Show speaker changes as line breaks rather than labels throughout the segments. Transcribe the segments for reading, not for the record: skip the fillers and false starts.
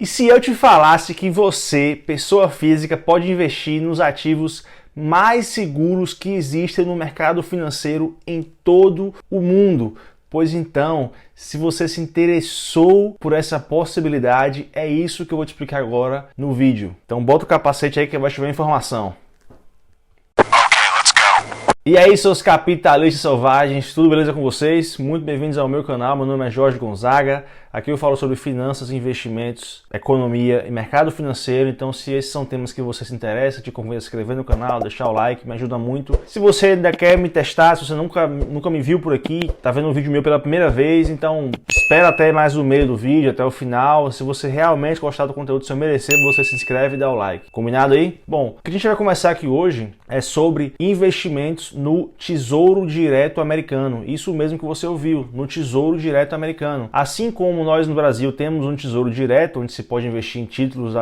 E se eu te falasse que você, pessoa física, pode investir nos ativos mais seguros que existem no mercado financeiro em todo o mundo? Pois então, se você se interessou por essa possibilidade, é isso que eu vou te explicar agora no vídeo. Então bota o capacete aí que vai chover informação. E aí, seus capitalistas selvagens, tudo beleza com vocês? Muito bem-vindos ao meu canal, meu nome é Jorge Gonzaga. Aqui eu falo sobre finanças, investimentos, economia e mercado financeiro. Então, se esses são temas que você se interessa, te convido a se inscrever no canal, deixar o like, me ajuda muito. Se você ainda quer me testar, se você nunca me viu por aqui, tá vendo um vídeo meu pela primeira vez, então espera até mais o meio do vídeo, até o final. Se você realmente gostar do conteúdo, se eu merecer, você se inscreve e dá o like. Combinado aí? Bom, o que a gente vai começar aqui hoje é sobre investimentos no Tesouro Direto Americano. Isso mesmo que você ouviu, no Tesouro Direto Americano. Assim como nós no Brasil temos um Tesouro Direto, onde se pode investir em títulos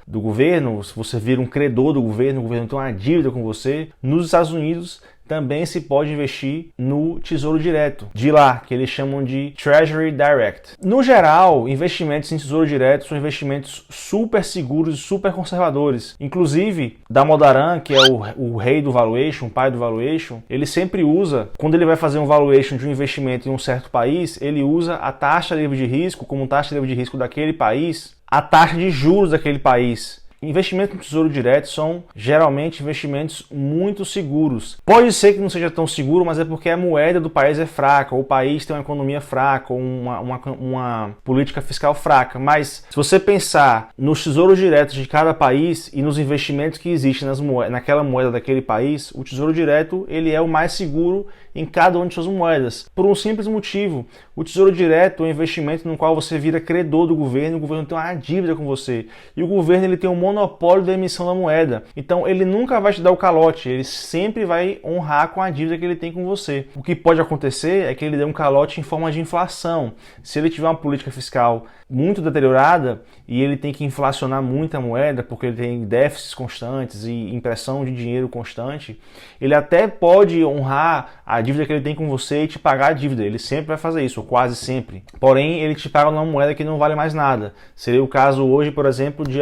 do governo, se você vira um credor do governo, o governo tem uma dívida com você, nos Estados Unidos também se pode investir no Tesouro Direto, de lá, que eles chamam de Treasury Direct. No geral, investimentos em Tesouro Direto são investimentos super seguros e super conservadores. Inclusive, Damodaran, que é o rei do valuation, o pai do valuation, ele sempre usa, quando ele vai fazer um valuation de um investimento em um certo país, ele usa a taxa livre de risco, como taxa livre de risco daquele país, a taxa de juros daquele país. Investimentos no Tesouro Direto são geralmente investimentos muito seguros. Pode ser que não seja tão seguro, mas é porque a moeda do país é fraca, ou o país tem uma economia fraca, ou uma política fiscal fraca. Mas se você pensar nos tesouros diretos de cada país e nos investimentos que existem naquela moeda daquele país, o Tesouro Direto ele é o mais seguro em cada uma de suas moedas. Por um simples motivo, o Tesouro Direto é um investimento no qual você vira credor do governo, o governo tem uma dívida com você, e o governo ele tem um monopólio da emissão da moeda. Então ele nunca vai te dar o calote, ele sempre vai honrar com a dívida que ele tem com você. O que pode acontecer é que ele dê um calote em forma de inflação. Se ele tiver uma política fiscal muito deteriorada e ele tem que inflacionar muito a moeda porque ele tem déficits constantes e impressão de dinheiro constante, ele até pode honrar a dívida que ele tem com você e te pagar a dívida. Ele sempre vai fazer isso, ou quase sempre. Porém, ele te paga numa moeda que não vale mais nada. Seria o caso hoje, por exemplo, de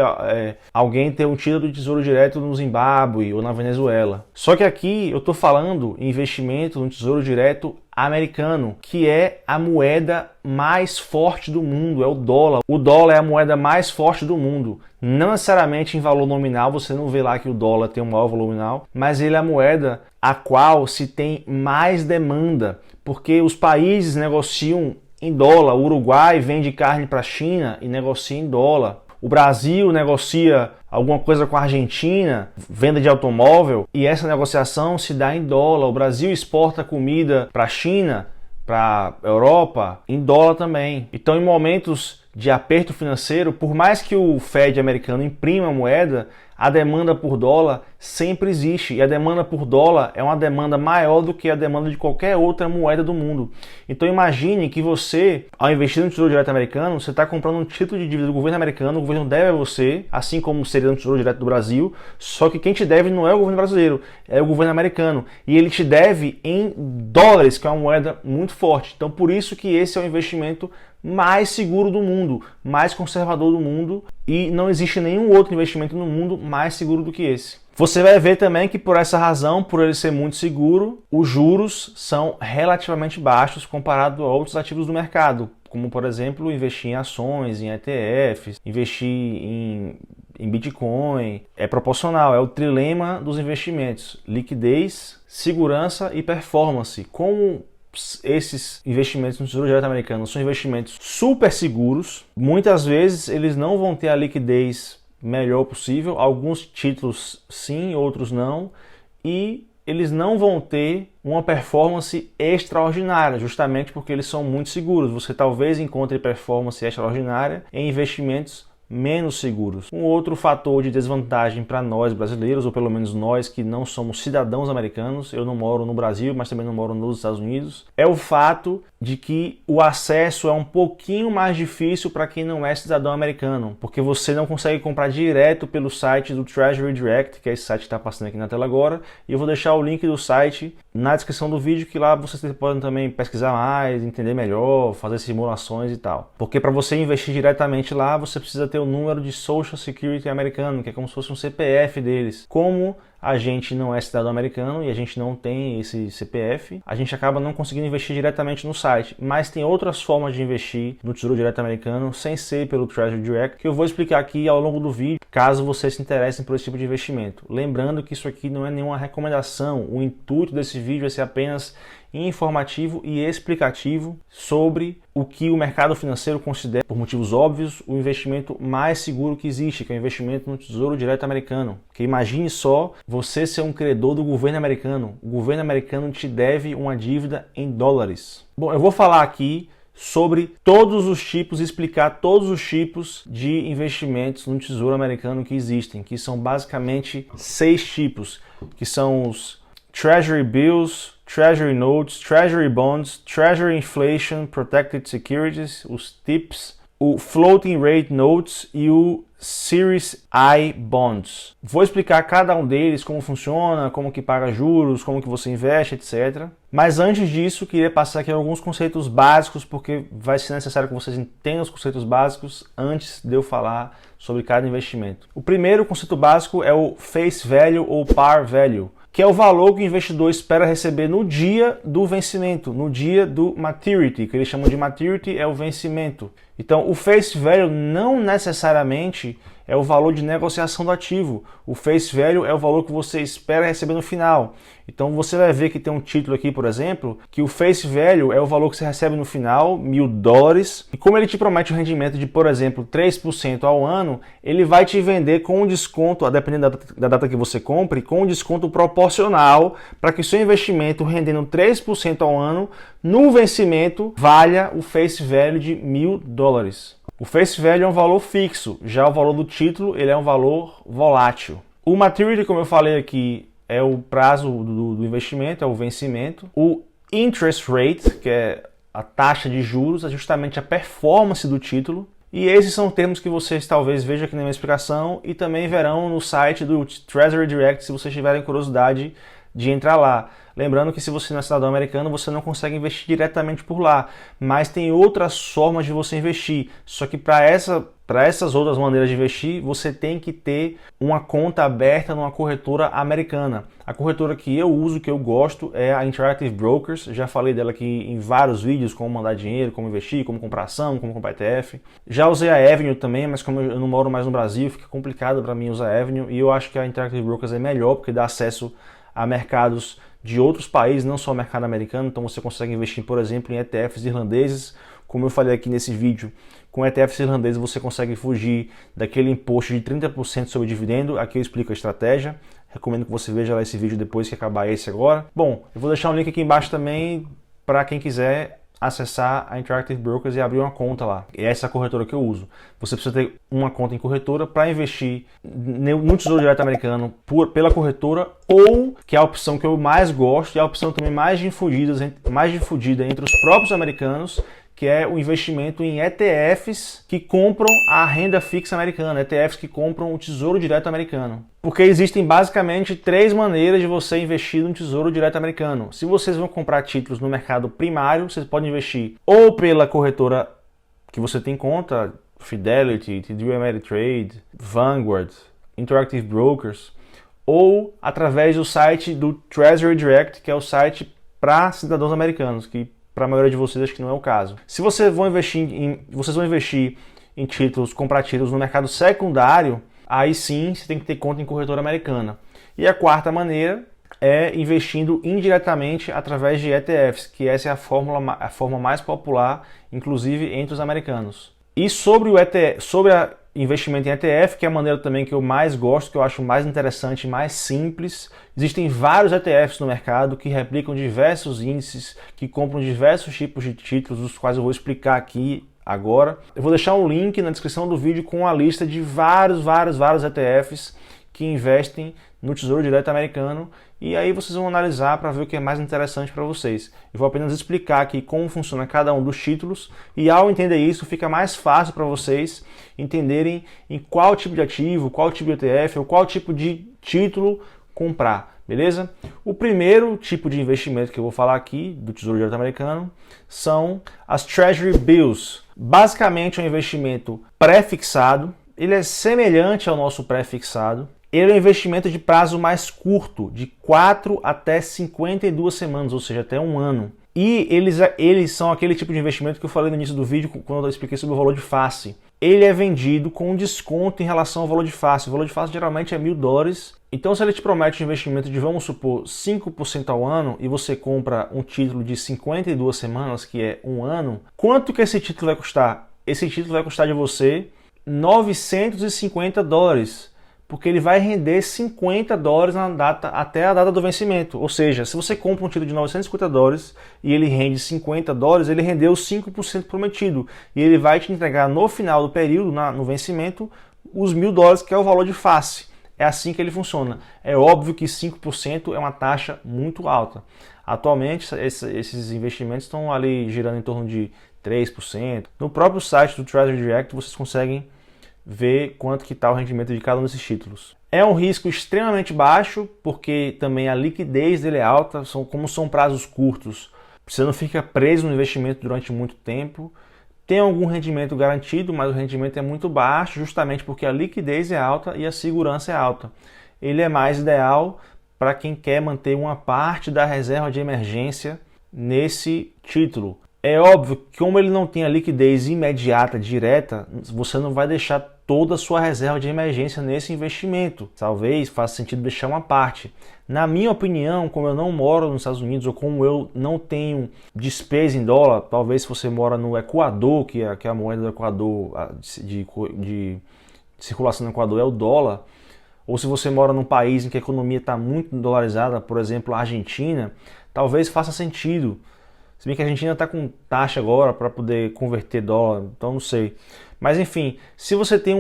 alguém ter um título de Tesouro Direto no Zimbábue ou na Venezuela. Só que aqui eu estou falando em investimento no Tesouro Direto americano, que é a moeda mais forte do mundo, é o dólar. O dólar é a moeda mais forte do mundo. Não necessariamente em valor nominal, você não vê lá que o dólar tem um maior valor nominal, mas ele é a moeda a qual se tem mais demanda, porque os países negociam em dólar. O Uruguai vende carne para a China e negocia em dólar. O Brasil negocia alguma coisa com a Argentina, venda de automóvel, e essa negociação se dá em dólar. O Brasil exporta comida para a China, para a Europa, em dólar também. Então, em momentos de aperto financeiro, por mais que o Fed americano imprima moeda, a demanda por dólar sempre existe, e a demanda por dólar é uma demanda maior do que a demanda de qualquer outra moeda do mundo. Então imagine que você, ao investir no Tesouro Direto americano, você está comprando um título de dívida do governo americano, o governo deve a você, assim como seria no Tesouro Direto do Brasil, só que quem te deve não é o governo brasileiro, é o governo americano, e ele te deve em dólares, que é uma moeda muito forte. Então por isso que esse é o investimento mais seguro do mundo, mais conservador do mundo, e não existe nenhum outro investimento no mundo mais seguro do que esse. Você vai ver também que por essa razão, por ele ser muito seguro, os juros são relativamente baixos comparado a outros ativos do mercado, como por exemplo investir em ações, em ETFs, investir em Bitcoin. É proporcional, é o trilema dos investimentos: liquidez, segurança e performance. Como esses investimentos no Tesouro Direto americano são investimentos super seguros, muitas vezes eles não vão ter a liquidez melhor possível, alguns títulos sim, outros não, e eles não vão ter uma performance extraordinária, justamente porque eles são muito seguros. Você talvez encontre performance extraordinária em investimentos menos seguros. Um outro fator de desvantagem para nós brasileiros, ou pelo menos nós que não somos cidadãos americanos, eu não moro no Brasil, mas também não moro nos Estados Unidos, é o fato de que o acesso é um pouquinho mais difícil para quem não é cidadão americano, porque você não consegue comprar direto pelo site do Treasury Direct, que é esse site que está passando aqui na tela agora, e eu vou deixar o link do site na descrição do vídeo, que lá vocês podem também pesquisar mais, entender melhor, fazer simulações e tal. Porque para você investir diretamente lá, você precisa ter o número de Social Security americano, que é como se fosse um CPF deles. Como a gente não é cidadão americano e a gente não tem esse CPF, a gente acaba não conseguindo investir diretamente no site. Mas tem outras formas de investir no Tesouro Direto americano sem ser pelo Treasury Direct, que eu vou explicar aqui ao longo do vídeo, caso vocês se interessem por esse tipo de investimento. Lembrando que isso aqui não é nenhuma recomendação, o intuito desse vídeo é ser apenas informativo e explicativo sobre o que o mercado financeiro considera, por motivos óbvios, o investimento mais seguro que existe, que é o investimento no Tesouro Direto americano. Porque imagine só você ser um credor do governo americano. O governo americano te deve uma dívida em dólares. Bom, eu vou falar aqui sobre todos os tipos, explicar todos os tipos de investimentos no Tesouro Americano que existem, que são basicamente 6 tipos, que são os Treasury Bills, Treasury Notes, Treasury Bonds, Treasury Inflation Protected Securities, os TIPS, o Floating Rate Notes e o Series I Bonds. Vou explicar cada um deles, como funciona, como que paga juros, como que você investe, etc. Mas antes disso, queria passar aqui alguns conceitos básicos, porque vai ser necessário que vocês entendam os conceitos básicos antes de eu falar sobre cada investimento. O primeiro conceito básico é o Face Value ou Par Value, que é o valor que o investidor espera receber no dia do vencimento, no dia do maturity, que eles chamam de maturity é o vencimento. Então, o face value não necessariamente é o valor de negociação do ativo. O face value é o valor que você espera receber no final. Então, você vai ver que tem um título aqui, por exemplo, que o face value é o valor que você recebe no final, $1.000. E como ele te promete um rendimento de, por exemplo, 3% ao ano, ele vai te vender com um desconto, dependendo da data que você compre, com um desconto proporcional para que o seu investimento rendendo 3% ao ano, no vencimento, valha o face value de $1.000. O face value é um valor fixo, já o valor do título ele é um valor volátil. O maturity, como eu falei aqui, é o prazo do investimento, é o vencimento. O interest rate, que é a taxa de juros, é justamente a performance do título. E esses são termos que vocês talvez vejam aqui na minha explicação e também verão no site do Treasury Direct se vocês tiverem curiosidade de entrar lá. Lembrando que se você não é cidadão americano, você não consegue investir diretamente por lá, mas tem outras formas de você investir. Só que para essas outras maneiras de investir, você tem que ter uma conta aberta numa corretora americana. A corretora que eu uso, que eu gosto, é a Interactive Brokers. Já falei dela aqui em vários vídeos, como mandar dinheiro, como investir, como comprar ação, como comprar ETF. Já usei a Avenue também, mas como eu não moro mais no Brasil, fica complicado para mim usar a Avenue. E eu acho que a Interactive Brokers é melhor, porque dá acesso a mercados de outros países, não só o mercado americano. Então você consegue investir, por exemplo, em ETFs irlandeses. Como eu falei aqui nesse vídeo, com ETFs irlandeses você consegue fugir daquele imposto de 30% sobre dividendo. Aqui eu explico a estratégia. Recomendo que você veja lá esse vídeo depois que acabar esse agora. Bom, eu vou deixar um link aqui embaixo também para quem quiser acessar a Interactive Brokers e abrir uma conta lá. E essa é a corretora que eu uso. Você precisa ter uma conta em corretora para investir no Tesouro Direto americano pela corretora, ou, que é a opção que eu mais gosto, e é a opção também mais difundida entre os próprios americanos, que é o investimento em ETFs que compram a renda fixa americana, ETFs que compram o Tesouro Direto americano. Porque existem basicamente 3 maneiras de você investir no Tesouro Direto americano. Se vocês vão comprar títulos no mercado primário, vocês podem investir ou pela corretora que você tem conta, Fidelity, TD Ameritrade, Vanguard, Interactive Brokers, ou através do site do Treasury Direct, que é o site para cidadãos americanos, que para a maioria de vocês acho que não é o caso. Se vocês vão investir em títulos, comprar títulos no mercado secundário, aí sim você tem que ter conta em corretora americana. E a quarta maneira é investindo indiretamente através de ETFs, que essa é a forma mais popular, inclusive entre os americanos. E sobre o investimento em ETF, que é a maneira também que eu mais gosto, que eu acho mais interessante e mais simples. Existem vários ETFs no mercado que replicam diversos índices, que compram diversos tipos de títulos, os quais eu vou explicar aqui agora. Eu vou deixar um link na descrição do vídeo com a lista de vários ETFs que investem no Tesouro Direto americano, e aí vocês vão analisar para ver o que é mais interessante para vocês. Eu vou apenas explicar aqui como funciona cada um dos títulos, e ao entender isso fica mais fácil para vocês entenderem em qual tipo de ativo, qual tipo de ETF ou qual tipo de título comprar, beleza? O primeiro tipo de investimento que eu vou falar aqui do Tesouro Direto americano são as Treasury Bills. Basicamente é um investimento pré-fixado. ele é semelhante ao nosso pré-fixado. Ele é um investimento de prazo mais curto, de 4 até 52 semanas, ou seja, até um ano. E eles são aquele tipo de investimento que eu falei no início do vídeo, quando eu expliquei sobre o valor de face. Ele é vendido com um desconto em relação ao valor de face. O valor de face geralmente é $1.000. Então, se ele te promete um investimento de, vamos supor, 5% ao ano, e você compra um título de 52 semanas, que é um ano, quanto que esse título vai custar? Esse título vai custar de você $950, porque ele vai render $50 até a data do vencimento. Ou seja, se você compra um título de $950 e ele rende $50, ele rendeu 5% prometido. E ele vai te entregar no final do período, no vencimento, os $1.000, que é o valor de face. É assim que ele funciona. É óbvio que 5% é uma taxa muito alta. Atualmente, esses investimentos estão ali girando em torno de 3%. No próprio site do Treasury Direct, vocês conseguem ver quanto que está o rendimento de cada um desses títulos. É um risco extremamente baixo, porque também a liquidez dele é alta, como são prazos curtos, você não fica preso no investimento durante muito tempo. Tem algum rendimento garantido, mas o rendimento é muito baixo, justamente porque a liquidez é alta e a segurança é alta. Ele é mais ideal para quem quer manter uma parte da reserva de emergência nesse título. É óbvio que, como ele não tem a liquidez imediata, direta, você não vai deixar toda a sua reserva de emergência nesse investimento. Talvez faça sentido deixar uma parte. Na minha opinião, como eu não moro nos Estados Unidos, ou como eu não tenho despesa em dólar, talvez se você mora no Equador, que é a moeda do Equador de circulação no Equador é o dólar, ou se você mora num país em que a economia está muito dolarizada, por exemplo, a Argentina, talvez faça sentido. Se bem que a Argentina está com taxa agora para poder converter dólar, então não sei. Mas enfim, se você tem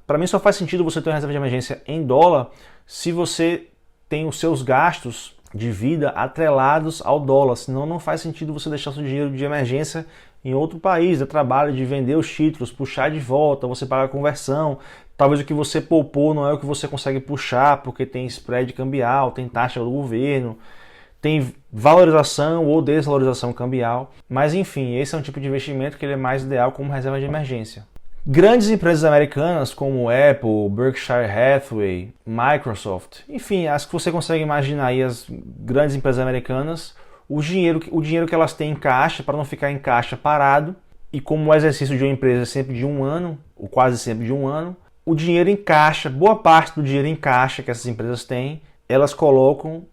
para mim só faz sentido você ter uma reserva de emergência em dólar se você tem os seus gastos de vida atrelados ao dólar. Senão não faz sentido você deixar seu dinheiro de emergência em outro país. É trabalho de vender os títulos, puxar de volta, você paga a conversão. Talvez o que você poupou não é o que você consegue puxar, porque tem spread cambial, tem taxa do governo, tem valorização ou desvalorização cambial, mas enfim, esse é um tipo de investimento que ele é mais ideal como reserva de emergência. Grandes empresas americanas como Apple, Berkshire Hathaway, Microsoft, enfim, as que você consegue imaginar aí, as grandes empresas americanas, o dinheiro que elas têm em caixa, para não ficar em caixa parado, e como o exercício de uma empresa é sempre de um ano, ou quase sempre de um ano, o dinheiro em caixa, boa parte do dinheiro em caixa que essas empresas têm, elas colocam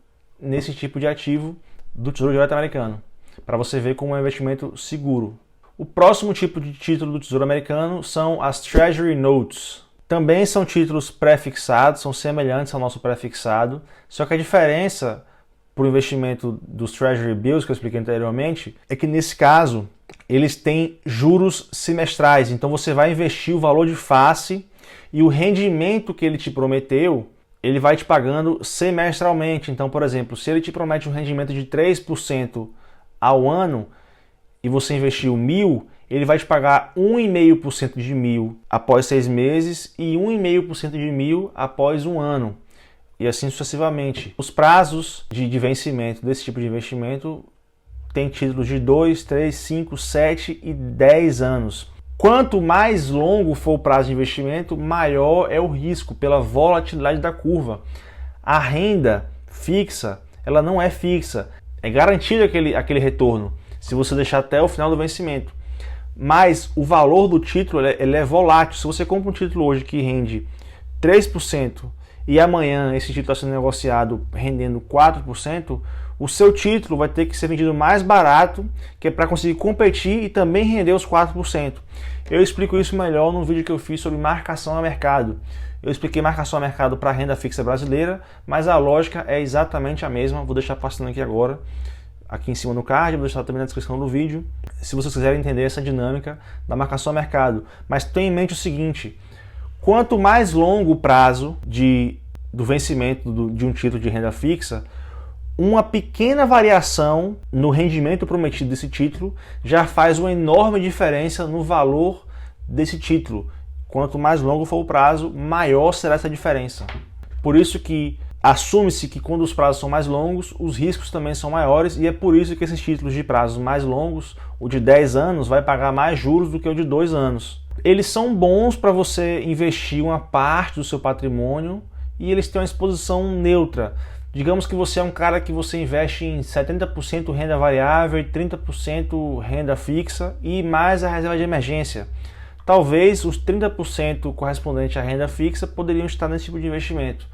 nesse tipo de ativo do Tesouro Direto americano, para você ver como é um investimento seguro. O próximo tipo de título do Tesouro Americano são as Treasury Notes. Também são títulos pré-fixados, são semelhantes ao nosso pré-fixado, só que a diferença para o investimento dos Treasury Bills, que eu expliquei anteriormente, é que nesse caso eles têm juros semestrais, então você vai investir o valor de face e o rendimento que ele te prometeu, ele vai te pagando semestralmente. Então, por exemplo, se ele te promete um rendimento de 3% ao ano e você investiu 1.000, ele vai te pagar 1,5% de 1.000 após 6 meses e 1,5% de 1.000 após um ano. E assim sucessivamente. Os prazos de vencimento desse tipo de investimento tem títulos de 2, 3, 5, 7 e 10 anos. Quanto mais longo for o prazo de investimento, maior é o risco pela volatilidade da curva. A renda fixa, ela não é fixa, é garantido aquele retorno, se você deixar até o final do vencimento. Mas o valor do título ele é volátil. Se você compra um título hoje que rende 3% e amanhã esse título está sendo negociado rendendo 4%, o seu título vai ter que ser vendido mais barato, que é para conseguir competir e também render os 4%. Eu explico isso melhor no vídeo que eu fiz sobre marcação a mercado. Eu expliquei marcação a mercado para a renda fixa brasileira, mas a lógica é exatamente a mesma. Vou deixar passando aqui agora, aqui em cima no card, vou deixar também na descrição do vídeo, se vocês quiserem entender essa dinâmica da marcação a mercado. Mas tenha em mente o seguinte: quanto mais longo o prazo do vencimento de um título de renda fixa, uma pequena variação no rendimento prometido desse título já faz uma enorme diferença no valor desse título. Quanto mais longo for o prazo, maior será essa diferença. Por isso que assume-se que quando os prazos são mais longos, os riscos também são maiores, e é por isso que esses títulos de prazos mais longos, o de 10 anos, vai pagar mais juros do que o de 2 anos. Eles são bons para você investir uma parte do seu patrimônio e eles têm uma exposição neutra. Digamos que você é um cara que você investe em 70% renda variável e 30% renda fixa e mais a reserva de emergência. Talvez os 30% correspondente à renda fixa poderiam estar nesse tipo de investimento,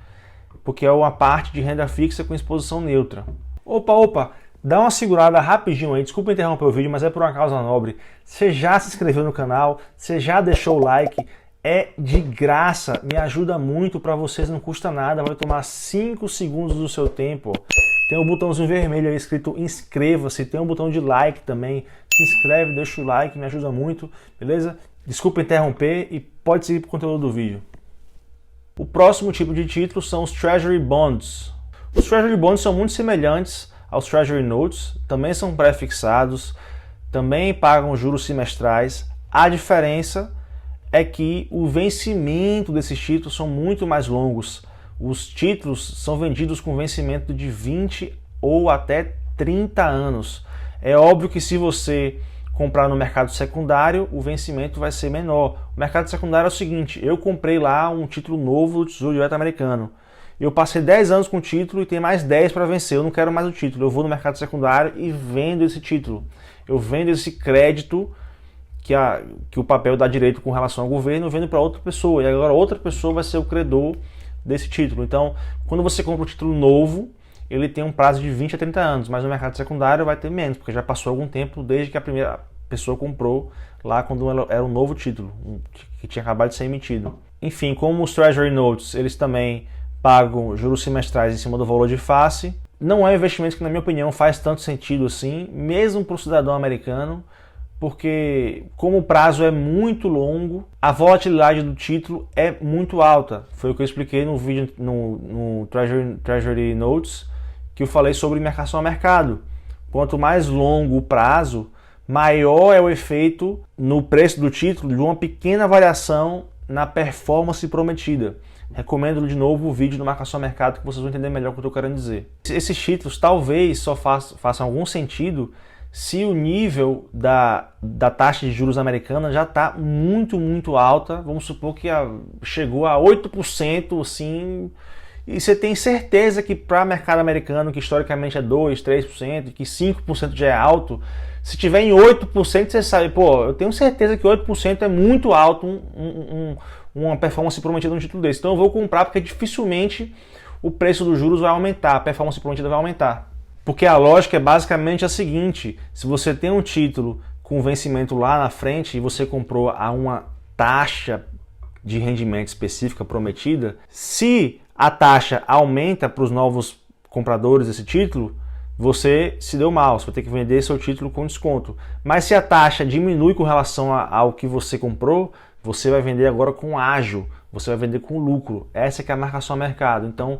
porque é uma parte de renda fixa com exposição neutra. Opa, dá uma segurada rapidinho aí, desculpa interromper o vídeo, mas é por uma causa nobre. Você já se inscreveu no canal? Você já deixou o like? É de graça, me ajuda muito, para vocês não custa nada, vai tomar 5 segundos do seu tempo. Tem um botãozinho vermelho aí escrito inscreva-se, tem um botão de like também, se inscreve, deixa o like, me ajuda muito, beleza? Desculpa interromper e pode seguir para o conteúdo do vídeo. O próximo tipo de título são os Treasury Bonds. Os Treasury Bonds são muito semelhantes aos Treasury Notes, também são pré-fixados, também pagam juros semestrais. A diferença é que o vencimento desses títulos são muito mais longos. Os títulos são vendidos com vencimento de 20 ou até 30 anos. É óbvio que se você comprar no mercado secundário, o vencimento vai ser menor. O mercado secundário é o seguinte, eu comprei lá um título novo do Tesouro Direto Americano. Eu passei 10 anos com o título e tem mais 10 para vencer, eu não quero mais o título. Eu vou no mercado secundário e vendo esse título. Eu vendo esse crédito que o papel dá direito com relação ao governo, eu vendo para outra pessoa. E agora outra pessoa vai ser o credor desse título. Então, quando você compra um título novo, ele tem um prazo de 20 a 30 anos, mas no mercado secundário vai ter menos, porque já passou algum tempo desde que a primeira pessoa comprou lá quando era um novo título, que tinha acabado de ser emitido. Enfim, como os Treasury Notes, eles também pagam juros semestrais em cima do valor de face. Não é um investimento que, na minha opinião, faz tanto sentido assim, mesmo para o cidadão americano, porque como o prazo é muito longo, a volatilidade do título é muito alta. Foi o que eu expliquei no vídeo no Treasury Notes, que eu falei sobre marcação a mercado. Quanto mais longo o prazo, maior é o efeito no preço do título de uma pequena variação na performance prometida. Recomendo de novo o vídeo do marcação a mercado que vocês vão entender melhor o que eu estou querendo dizer. Esses títulos talvez só façam algum sentido se o nível da taxa de juros americana já está muito alta. Vamos supor que chegou a 8%, assim, e você tem certeza que para o mercado americano, que historicamente é 2%, 3%, que 5% já é alto, se tiver em 8%, você sabe, pô, eu tenho certeza que 8% é muito alto, uma performance prometida num título desse. Então eu vou comprar porque dificilmente o preço dos juros vai aumentar, a performance prometida vai aumentar. Porque a lógica é basicamente a seguinte, se você tem um título com vencimento lá na frente e você comprou a uma taxa de rendimento específica prometida, se a taxa aumenta para os novos compradores desse título, você se deu mal, você vai ter que vender seu título com desconto. Mas se a taxa diminui com relação ao que você comprou, você vai vender agora com ágio, você vai vender com lucro. Essa que é a marcação a mercado. Então,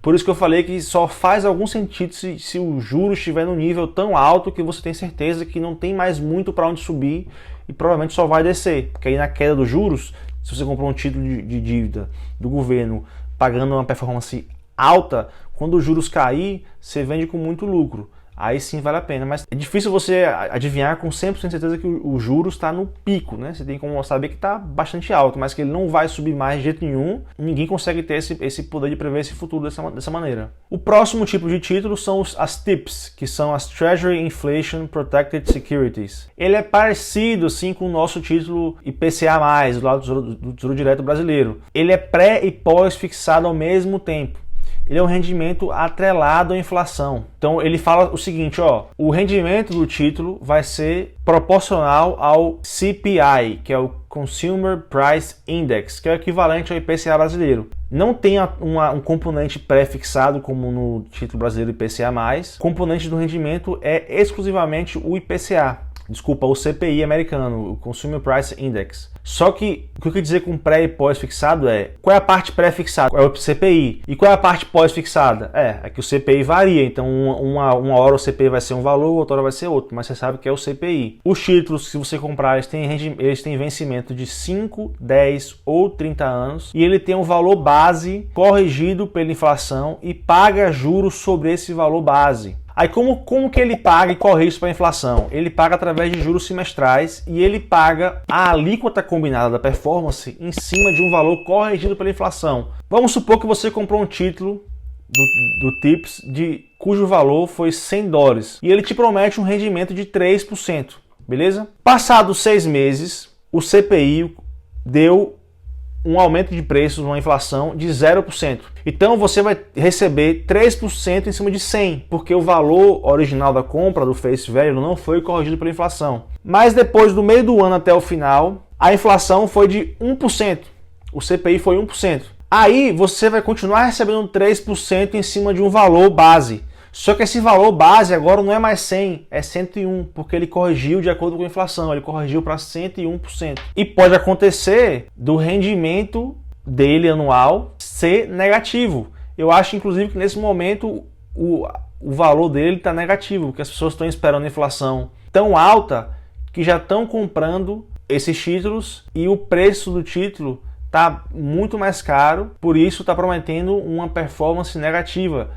por isso que eu falei que só faz algum sentido se o juro estiver num nível tão alto que você tem certeza que não tem mais muito para onde subir e provavelmente só vai descer. Porque aí na queda dos juros, se você comprou um título de dívida do governo pagando uma performance alta, quando os juros cair, você vende com muito lucro. Aí sim vale a pena, mas é difícil você adivinhar com 100% de certeza que o juros está no pico, né? Você tem como saber que está bastante alto, mas que ele não vai subir mais de jeito nenhum. Ninguém consegue ter esse poder de prever esse futuro dessa maneira. O próximo tipo de título são as TIPS, que são as Treasury Inflation Protected Securities. Ele é parecido assim com o nosso título IPCA+, do lado do Tesouro Direto brasileiro. Ele é pré e pós fixado ao mesmo tempo. Ele é um rendimento atrelado à inflação. Então ele fala o seguinte, ó, o rendimento do título vai ser proporcional ao CPI, que é o Consumer Price Index, que é o equivalente ao IPCA brasileiro. Não tem um componente pré-fixado como no título brasileiro IPCA+. O componente do rendimento é exclusivamente o IPCA. Desculpa, o CPI americano, o Consumer Price Index. Só que o que eu quero dizer com pré e pós fixado é, qual é a parte pré-fixada? É o CPI. E qual é a parte pós-fixada? É que o CPI varia, então uma hora o CPI vai ser um valor, outra hora vai ser outro, mas você sabe que é o CPI. Os títulos, se você comprar, eles têm vencimento de 5, 10 ou 30 anos, e ele tem um valor base corrigido pela inflação e paga juros sobre esse valor base. Aí como que ele paga e corre isso para a inflação? Ele paga através de juros semestrais e ele paga a alíquota combinada da performance em cima de um valor corrigido pela inflação. Vamos supor que você comprou um título do TIPS cujo valor foi $100 e ele te promete um rendimento de 3%, beleza? Passados 6 meses, o CPI deu um aumento de preços, uma inflação de 0%. Então você vai receber 3% em cima de 100, porque o valor original da compra do face value não foi corrigido pela inflação. Mas depois do meio do ano até o final, a inflação foi de 1%. O CPI foi 1%. Aí você vai continuar recebendo 3% em cima de um valor base. Só que esse valor base agora não é mais 100, é 101, porque ele corrigiu de acordo com a inflação, ele corrigiu para 101%. E pode acontecer do rendimento dele anual ser negativo. Eu acho, inclusive, que nesse momento o valor dele está negativo, porque as pessoas estão esperando a inflação tão alta que já estão comprando esses títulos e o preço do título está muito mais caro, por isso está prometendo uma performance negativa.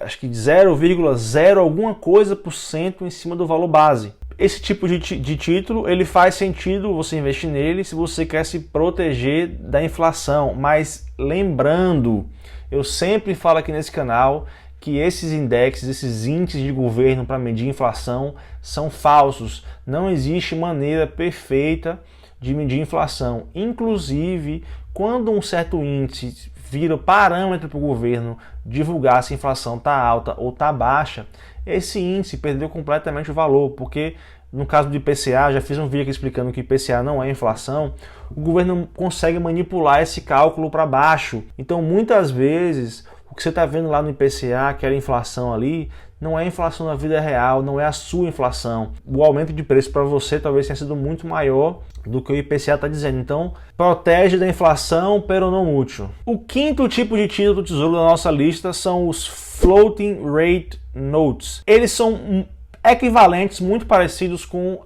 Acho que de 0,0 alguma coisa por cento em cima do valor base. Esse tipo de título, ele faz sentido você investir nele se você quer se proteger da inflação. Mas lembrando, eu sempre falo aqui nesse canal que esses indexes, esses índices de governo para medir inflação são falsos. Não existe maneira perfeita de medir inflação. Inclusive, quando um certo índice vira parâmetro para o governo divulgar se a inflação está alta ou está baixa, esse índice perdeu completamente o valor, porque no caso do IPCA, já fiz um vídeo aqui explicando que o IPCA não é inflação, o governo consegue manipular esse cálculo para baixo. Então muitas vezes o que você está vendo lá no IPCA, que era inflação ali, não é inflação na vida real, não é a sua inflação. O aumento de preço para você talvez tenha sido muito maior do que o IPCA está dizendo. Então, protege da inflação, pero não útil. O quinto tipo de título do Tesouro da nossa lista são os Floating Rate Notes. Eles são equivalentes, muito parecidos com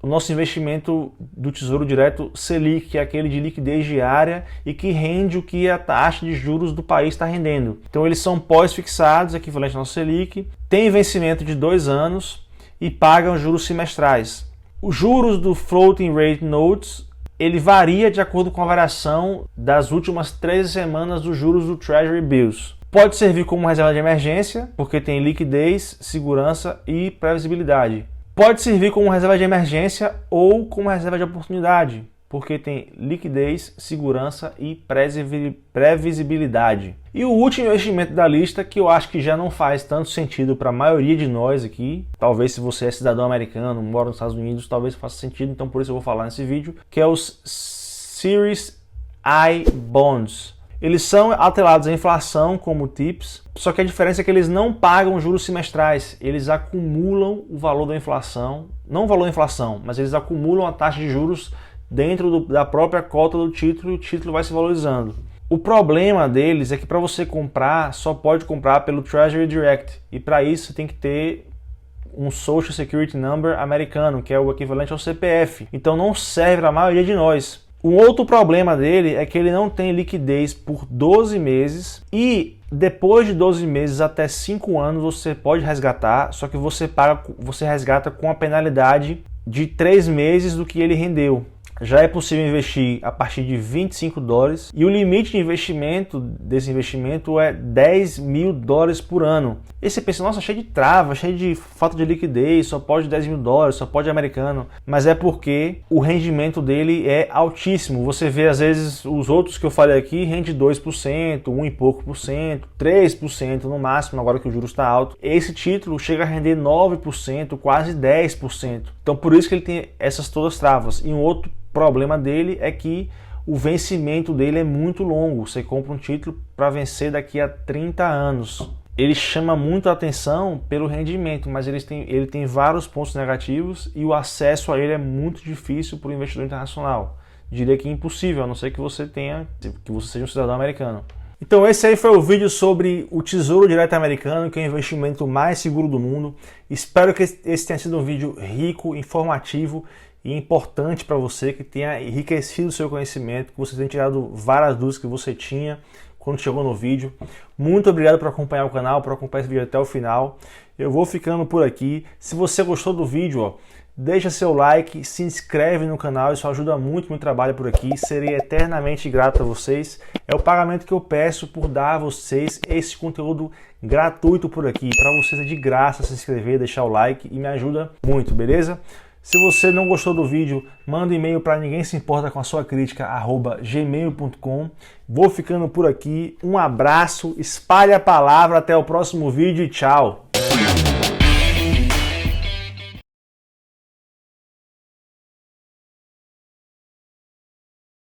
o nosso investimento do Tesouro Direto Selic, que é aquele de liquidez diária e que rende o que a taxa de juros do país está rendendo. Então eles são pós-fixados, equivalente ao nosso Selic, tem vencimento de 2 anos e pagam juros semestrais. Os juros do Floating Rate Notes, ele varia de acordo com a variação das últimas 13 semanas dos juros do Treasury Bills. Pode servir como reserva de emergência, porque tem liquidez, segurança e previsibilidade. Pode servir como reserva de emergência ou como reserva de oportunidade, porque tem liquidez, segurança e previsibilidade. E o último investimento da lista, que eu acho que já não faz tanto sentido para a maioria de nós aqui, talvez se você é cidadão americano, mora nos Estados Unidos, talvez faça sentido, então por isso eu vou falar nesse vídeo, que é os Series I Bonds. Eles são atrelados à inflação como TIPS, só que a diferença é que eles não pagam juros semestrais, eles acumulam o valor da inflação, não o valor da inflação, mas eles acumulam a taxa de juros dentro da própria cota do título e o título vai se valorizando. O problema deles é que para você comprar, só pode comprar pelo Treasury Direct e para isso tem que ter um Social Security Number americano, que é o equivalente ao CPF, então não serve para a maioria de nós. Um outro problema dele é que ele não tem liquidez por 12 meses e depois de 12 meses até 5 anos você pode resgatar, só que você resgata com a penalidade de 3 meses do que ele rendeu. Já é possível investir a partir de $25 e o limite de investimento desse investimento é $10 mil por ano. E você pensa, nossa, cheio de trava, cheio de falta de liquidez, só pode $10 mil, só pode americano. Mas é porque o rendimento dele é altíssimo. Você vê às vezes os outros que eu falei aqui, rende 2%, 1 e pouco por cento, 3% no máximo, agora que o juros está alto. Esse título chega a render 9%, quase 10%. Então por isso que ele tem essas todas travas. E um outro problema dele é que o vencimento dele é muito longo. Você compra um título para vencer daqui a 30 anos. Ele chama muito a atenção pelo rendimento, mas ele tem vários pontos negativos e o acesso a ele é muito difícil para o investidor internacional. Diria que é impossível, a não ser que você seja um cidadão americano. Então esse aí foi o vídeo sobre o Tesouro Direto Americano, que é o investimento mais seguro do mundo. Espero que esse tenha sido um vídeo rico, informativo e importante para você, que tenha enriquecido o seu conhecimento, que você tenha tirado várias dúvidas que você tinha quando chegou no vídeo. Muito obrigado por acompanhar o canal, por acompanhar esse vídeo até o final. Eu vou ficando por aqui. Se você gostou do vídeo, ó, deixa seu like, se inscreve no canal, isso ajuda muito o meu trabalho por aqui. Serei eternamente grato a vocês. É o pagamento que eu peço por dar a vocês esse conteúdo gratuito por aqui. Para vocês é de graça se inscrever, deixar o like e me ajuda muito, beleza? Se você não gostou do vídeo, manda um e-mail para ninguém se importa com a sua crítica, @gmail.com. Vou ficando por aqui. Um abraço, espalhe a palavra, até o próximo vídeo e tchau!